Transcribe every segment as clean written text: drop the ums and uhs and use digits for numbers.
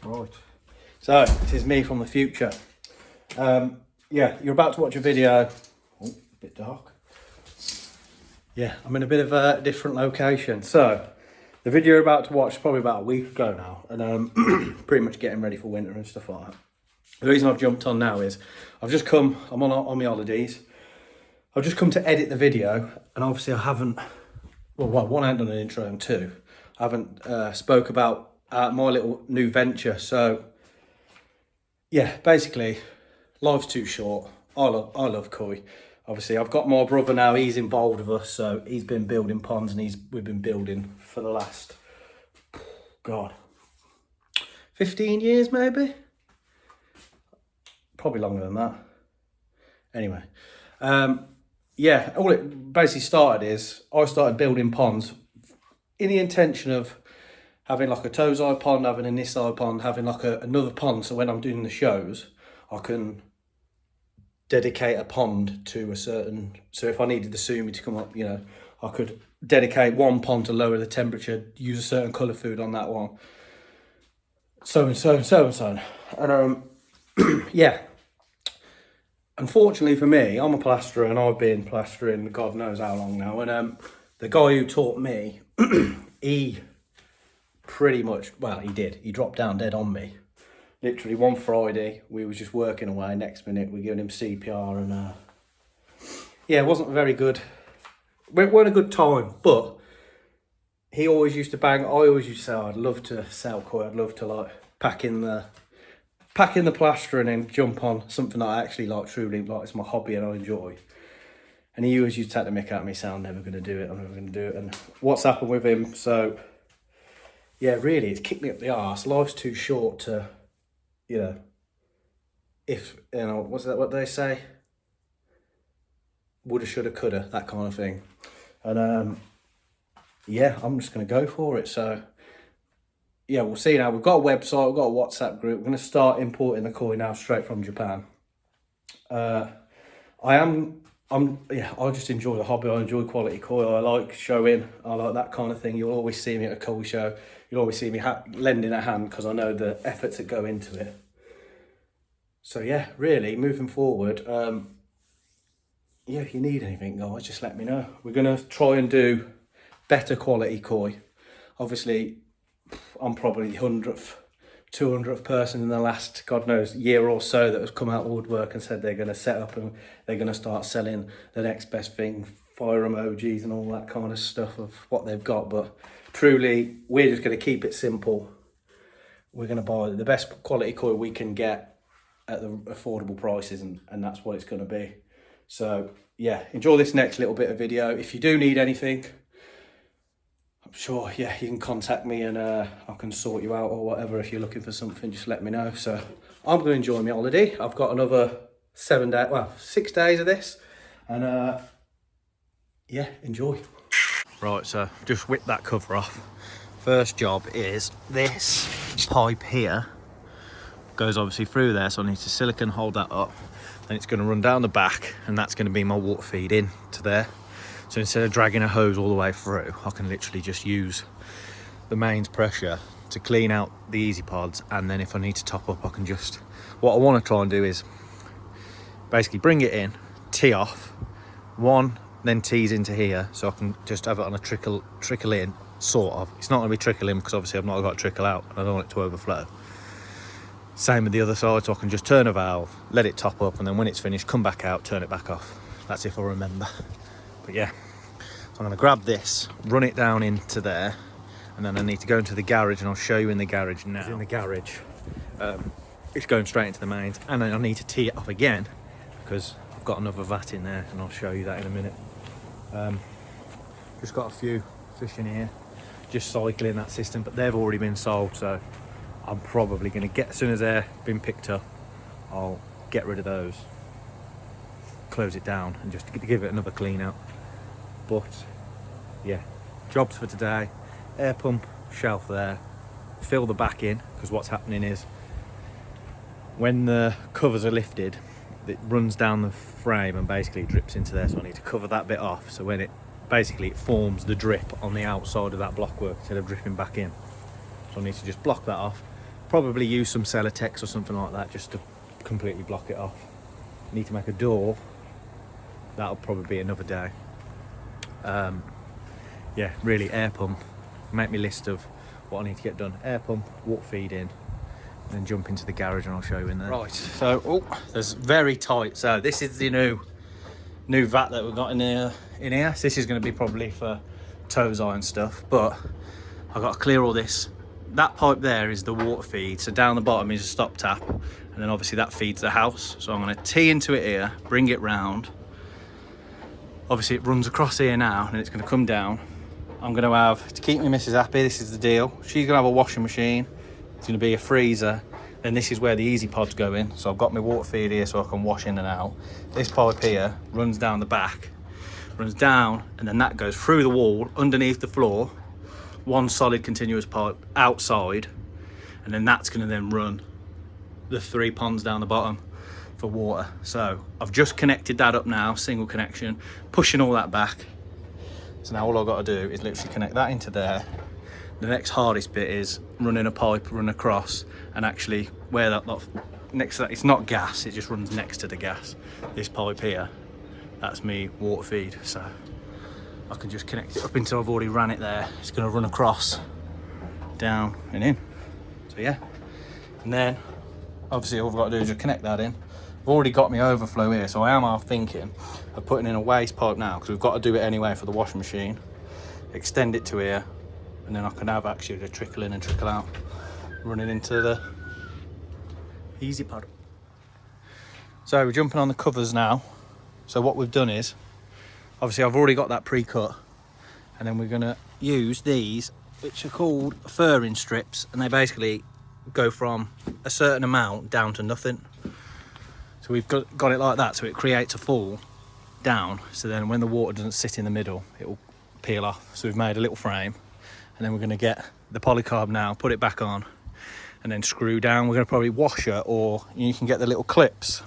Right. So, this is me from the future. Yeah, you're about to watch a video. Oh, a bit dark. Yeah, I'm in a bit of a different location. So, the video you're about to watch is probably about a week ago now. And pretty much getting ready for winter and stuff like that. The reason I've jumped on now is I've just come, I'm on my holidays. I've just come to edit the video. And obviously I haven't, well, one, I haven't done an intro, and two, I haven't spoke about my little new venture. So, yeah, basically, life's too short. I love koi. Obviously, I've got my brother now. He's involved with us, so he's been building ponds, and we've been building for the last, God, 15 years maybe. Probably longer than that. Anyway, yeah, all it basically started is I started building ponds in the intention of having like a Tozai pond, having a Nisai pond, having like another pond. So when I'm doing the shows, I can dedicate a pond to a certain, so if I needed the sumi to come up, you know, I could dedicate one pond to lower the temperature, use a certain colour food on that one. So and so and so and so. And yeah. Unfortunately for me, I'm a plasterer and I've been plastering God knows how long now. And the guy who taught me, he pretty much, well, he dropped down dead on me. Literally one Friday, we was just working away. Next minute, we're giving him CPR, and yeah, it wasn't very good. It weren't a good time, but he always used to bang. I always used to say, oh, I'd love to sell koi. I'd love to like pack in the plaster and then jump on something that I actually like, truly like. It's my hobby and I enjoy. And he always used to take the mick out of me, saying, I'm never going to do it. I'm never going to do it. And what's happened with him? So yeah, really, it's kicked me up the arse. Life's too short to, you know, if, you know, what's that, what they say? Woulda, shoulda, coulda, that kind of thing. And yeah, I'm just going to go for it. So yeah, we'll see now. We've got a website, we've got a WhatsApp group. We're going to start importing the koi now straight from Japan. Yeah, I just enjoy the hobby. I enjoy quality koi. I like showing. I like that kind of thing. You'll always see me at a koi show. You'll always see me lending a hand because I know the efforts that go into it. So yeah, really, moving forward, yeah, if you need anything, guys, just let me know. We're going to try and do better quality koi. Obviously, I'm probably the 100th, 200th person in the last, God knows, year or so that has come out of woodwork and said they're going to set up and they're going to start selling the next best thing, fire emojis and all that kind of stuff of what they've got. But truly, we're just going to keep it simple. We're going to buy the best quality koi we can get at the affordable prices, and that's what it's going to be. So yeah, enjoy this next little bit of video. If you do need anything, I'm sure, yeah, you can contact me and I can sort you out or whatever. If you're looking for something, just let me know. So I'm going to enjoy my holiday. I've got another 6 days of this, and yeah, enjoy. Right, so just whip that cover off. First job is this pipe here. Goes obviously through there, so I need to silicone hold that up. Then it's going to run down the back, and that's going to be my water feed in to there. So instead of dragging a hose all the way through, I can literally just use the mains pressure to clean out the easy pods, and then if I need to top up, I can just, what I want to try and do is basically bring it in, tee off, one, then tees into here, so I can just have it on a trickle in, sort of. It's not going to be trickle in because obviously I've not got a trickle out and I don't want it to overflow. Same with the other side, so I can just turn a valve, let it top up, and then when it's finished, come back out, turn it back off. That's if I remember. But yeah, so I'm going to grab this, run it down into there, and then I need to go into the garage, and I'll show you in the garage now. In the garage, it's going straight into the mains, and then I need to tee it off again because I've got another vat in there, and I'll show you that in a minute. Just got a few fish in here, just cycling that system, but they've already been sold, so I'm probably going to get, as soon as they're been picked up, I'll get rid of those, close it down, and just give it another clean out. But yeah, jobs for today: air pump shelf there, fill the back in, because what's happening is when the covers are lifted, it runs down the frame and basically drips into there, so I need to cover that bit off, so when it forms the drip on the outside of that blockwork instead of dripping back in. So I need to just block that off. probably use some Celotex or something like that just to completely block it off. Need to make a door. That'll probably be another day. Yeah, really, air pump. Make me list of what I need to get done. Air pump, water feed in, and then jump into the garage and I'll show you in there. Right, so, oh, there's very tight. So this is the new vat that we've got in here. So this is going to be probably for toes eye and stuff, but I've got to clear all this. That pipe there is the water feed, so down the bottom is a stop tap, and then obviously that feeds the house. So I'm going to tee into it here, bring it round. Obviously it runs across here now, and it's going to come down. I'm going to have, to keep my missus happy, this is the deal. She's going to have a washing machine, it's going to be a freezer, then this is where the easy pods go in. So I've got my water feed here so I can wash in and out. This pipe here runs down the back, runs down, and then that goes through the wall, underneath the floor, one solid continuous pipe outside, and then that's going to then run the 3 ponds down the bottom for water. So I've just connected that up now, single connection, pushing all that back. So now all I've got to do is literally connect that into there. The next hardest bit is running a pipe, run across, and actually where that next to that, it's not gas, it just runs next to the gas. This pipe here, that's me water feed. So I can just connect it up until I've already ran it there. It's going to run across, down and in. So yeah, and then obviously all I've got to do is just connect that in. I've already got my overflow here, so I am half thinking of putting in a waste pipe now, because we've got to do it anyway for the washing machine. Extend it to here, and then I can have actually the trickle in and trickle out, running into the easy pod. So we're jumping on the covers now. So what we've done is, obviously I've already got that pre-cut, and then we're going to use these, which are called furring strips, and they basically go from a certain amount down to nothing. So we've got it like that, so it creates a fall down, so then when the water doesn't sit in the middle, it will peel off. So we've made a little frame, and then we're going to get the polycarb now, put it back on, and then screw down. We're going to probably wash it, or you can get the little clips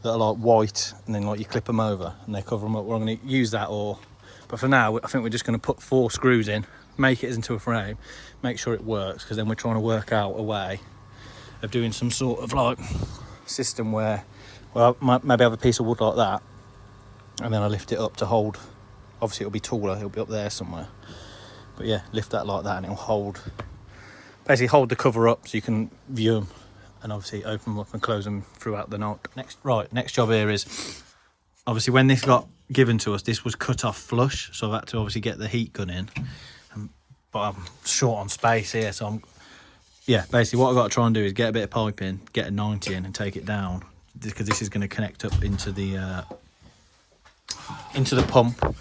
that are like white, and then like you clip them over and they cover them up. We're going to use that, but for now I think we're just going to put 4 screws in, make it into a frame, make sure it works, because then we're trying to work out a way of doing some sort of like system where, well, maybe have a piece of wood like that, and then I lift it up to hold. Obviously it'll be taller, it'll be up there somewhere, but yeah, lift that like that and it'll basically hold the cover up so you can view them, and obviously open them up and close them throughout the night. Next job here is, obviously when this got given to us, this was cut off flush, so I've had to obviously get the heat gun in, but I'm short on space here, so basically what I've got to try and do is get a bit of pipe in, get a 90 in and take it down, because this is going to connect up into the pump.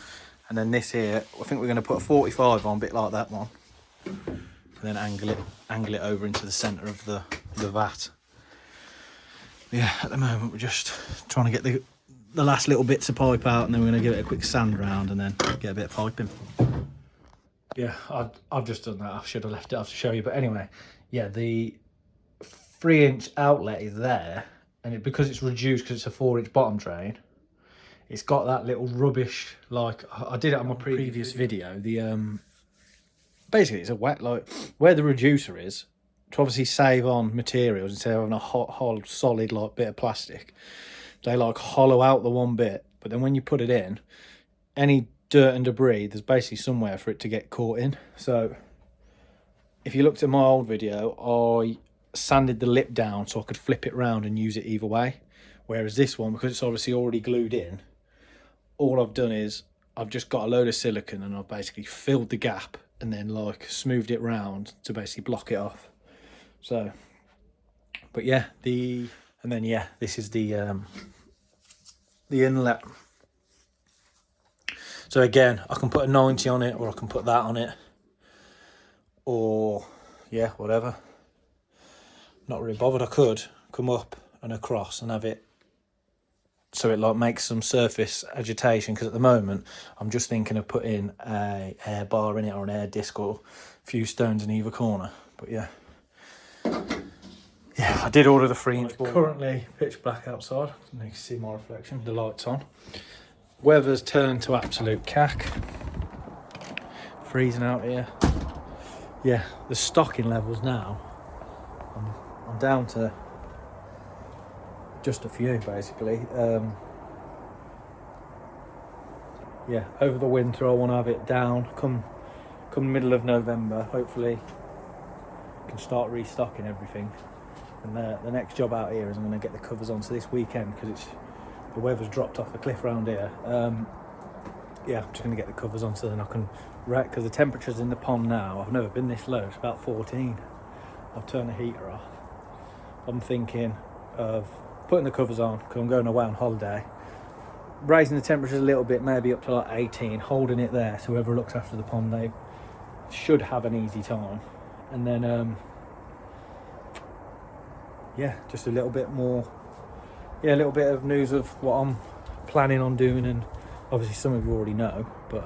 And then this here, I think we're going to put a 45 on, a bit like that one, and then angle it over into the centre of the vat. But yeah, at the moment we're just trying to get the last little bits of pipe out, and then we're going to give it a quick sand round and then get a bit of pipe in. Yeah, I've just done that. I should have left it off to show you, but anyway, yeah, the 3-inch outlet is there, and because it's reduced because it's a 4-inch bottom drain, it's got that little rubbish, like I did it on my previous video. The basically it's a wet, like where the reducer is, to obviously save on materials instead of having a hot solid like bit of plastic. They like hollow out the one bit, but then when you put it in, any dirt and debris, there's basically somewhere for it to get caught in. So if you looked at my old video, I sanded the lip down so I could flip it round and use it either way. Whereas this one, because it's obviously already glued in, all I've done is I've just got a load of silicone and I've basically filled the gap and then like smoothed it round to basically block it off. So, but yeah, this is the inlet. So again, I can put a 90 on it, or I can put that on it, or yeah, whatever. Not really bothered. I could come up and across and have it so it like makes some surface agitation, because at the moment I'm just thinking of putting a air bar in it, or an air disc, or a few stones in either corner. But yeah, I did order the 3-inch board. Currently pitch black outside, and you can see my reflection, the lights on. Weather's turned to absolute cack. Freezing out here. Yeah, the stocking levels now down to just a few basically. Yeah, over the winter I want to have it down. Come middle of November, hopefully I can start restocking everything. And the next job out here is I'm going to get the covers on. So this weekend, because the weather's dropped off the cliff around here. Yeah, I'm just going to get the covers on so then I can wreck, because the temperatures in the pond now, I've never been this low. It's about 14. I've turned the heater off. I'm thinking of putting the covers on because I'm going away on holiday, raising the temperatures a little bit, maybe up to like 18, holding it there so whoever looks after the pond, they should have an easy time. And then yeah, just a little bit more, yeah, a little bit of news of what I'm planning on doing, and obviously some of you already know, but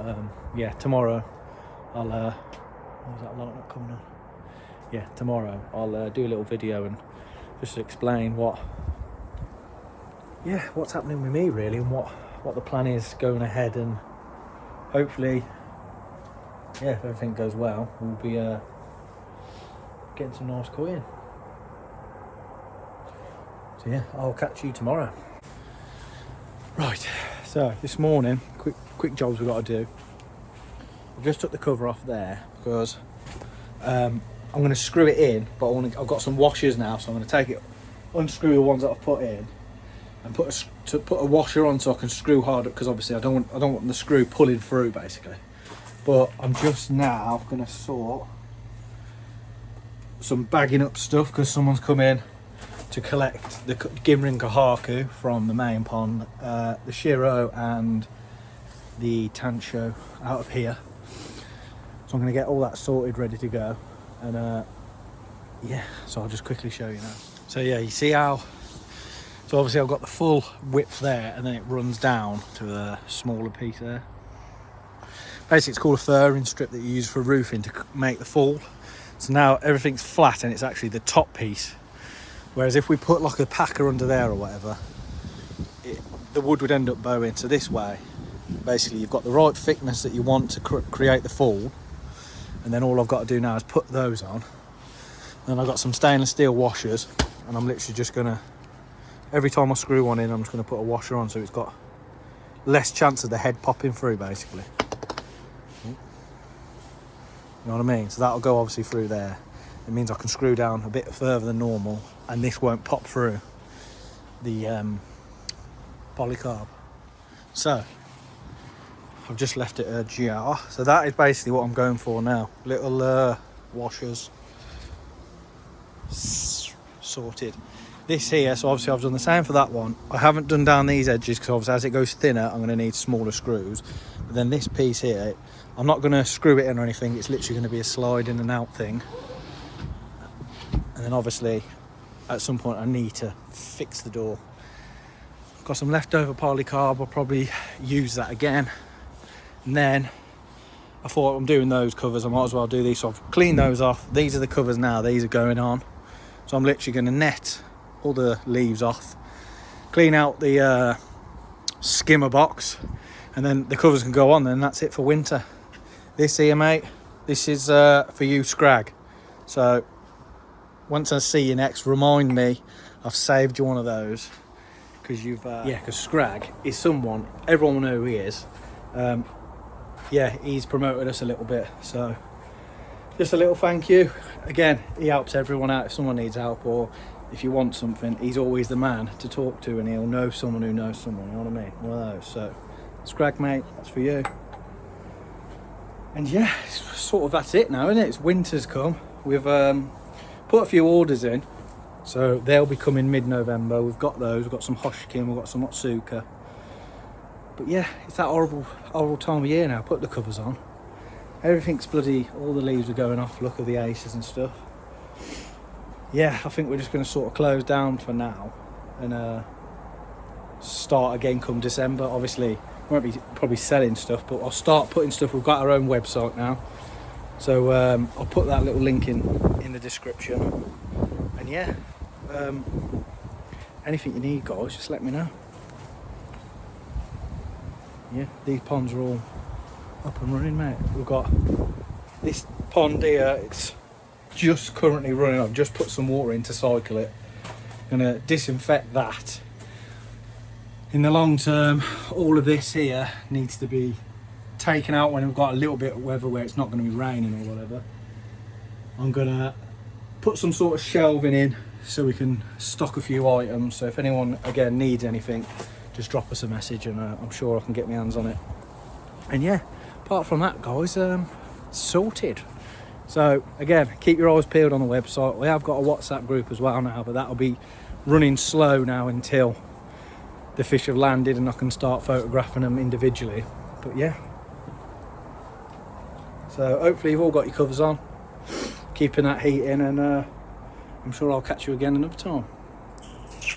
yeah, tomorrow I'll what was that light not coming on? Yeah, tomorrow I'll do a little video and just explain what's happening with me really, and what the plan is going ahead, and hopefully, yeah, if everything goes well, we'll be getting some nice koi in. So yeah, I'll catch you tomorrow. Right, so this morning, quick jobs we've got to do. I've just took the cover off there because I'm going to screw it in, but I've got some washers now, so I'm going to take it, unscrew the ones that I've put in, and put a washer on so I can screw harder, because obviously I don't want the screw pulling through basically. But I'm just now going to sort some bagging up stuff because someone's come in to collect the Gimrin Kahaku from the main pond, the Shiro and the Tancho out of here. So I'm going to get all that sorted, ready to go, and yeah, so I'll just quickly show you now. So yeah, you see how, so obviously I've got the full width there, and then it runs down to a smaller piece there. Basically it's called a furring strip that you use for roofing to make the fall. So now everything's flat and it's actually the top piece. Whereas if we put like a packer under there or whatever, the wood would end up bowing. So this way, basically you've got the right thickness that you want to create the fall. And then all I've got to do now is put those on. Then I've got some stainless steel washers, and I'm literally just gonna, every time I screw one in, I'm just gonna put a washer on so it's got less chance of the head popping through basically. You know what I mean? So that'll go obviously through there. It means I can screw down a bit further than normal, and this won't pop through the polycarb. So I've just left it ajar. So that is basically what I'm going for now. Little washers sorted. This here, so obviously I've done the same for that one. I haven't done down these edges because obviously as it goes thinner, I'm going to need smaller screws. But then this piece here, I'm not going to screw it in or anything. It's literally going to be a slide in and out thing. And then obviously at some point I need to fix the door. I've got some leftover polycarb. I'll probably use that again. And then I thought, I'm doing those covers, I might as well do these. So I've cleaned those off. These are the covers now. These are going on. So I'm literally going to net all the leaves off, clean out the skimmer box, and then the covers can go on. Then that's it for winter. This here, mate, this is for you, Scrag. So once I see you next, remind me I've saved you one of those, because you've yeah, because Scrag is someone everyone will know who he is. Yeah, he's promoted us a little bit, so just a little thank you. Again, he helps everyone out if someone needs help, or if you want something, he's always the man to talk to, and he'll know someone who knows someone, you know what I mean? One of those. So Scrag, mate, that's for you. And yeah, sort of that's it now, isn't it? It's winter's come. We've put a few orders in, so they'll be coming mid-November. We've got those. We've got some Hoshkin, we've got some Otsuka. But yeah, it's that horrible time of year now. Put the covers on. Everything's bloody, all the leaves are going off. Look at the aces and stuff. Yeah, I think we're just going to sort of close down for now and start again come December. Obviously, won't be probably selling stuff, but I'll start putting stuff. We've got our own website now, so I'll put that little link in the description. And yeah, anything you need, guys, just let me know. Yeah, these ponds are all up and running, mate. We've got this pond here, it's just currently running. I've just put some water in to cycle it. Gonna disinfect that. In the long term, all of this here needs to be taken out when we've got a little bit of weather where it's not going to be raining or whatever. I'm gonna put some sort of shelving in so we can stock a few items. So if anyone again needs anything, just drop us a message and I'm sure I can get my hands on it. And yeah, apart from that, guys, sorted. So again, keep your eyes peeled on the website. We have got a WhatsApp group as well now, but that'll be running slow now until the fish have landed and I can start photographing them individually. But yeah, so hopefully you've all got your covers on, keeping that heat in, and I'm sure I'll catch you again another time.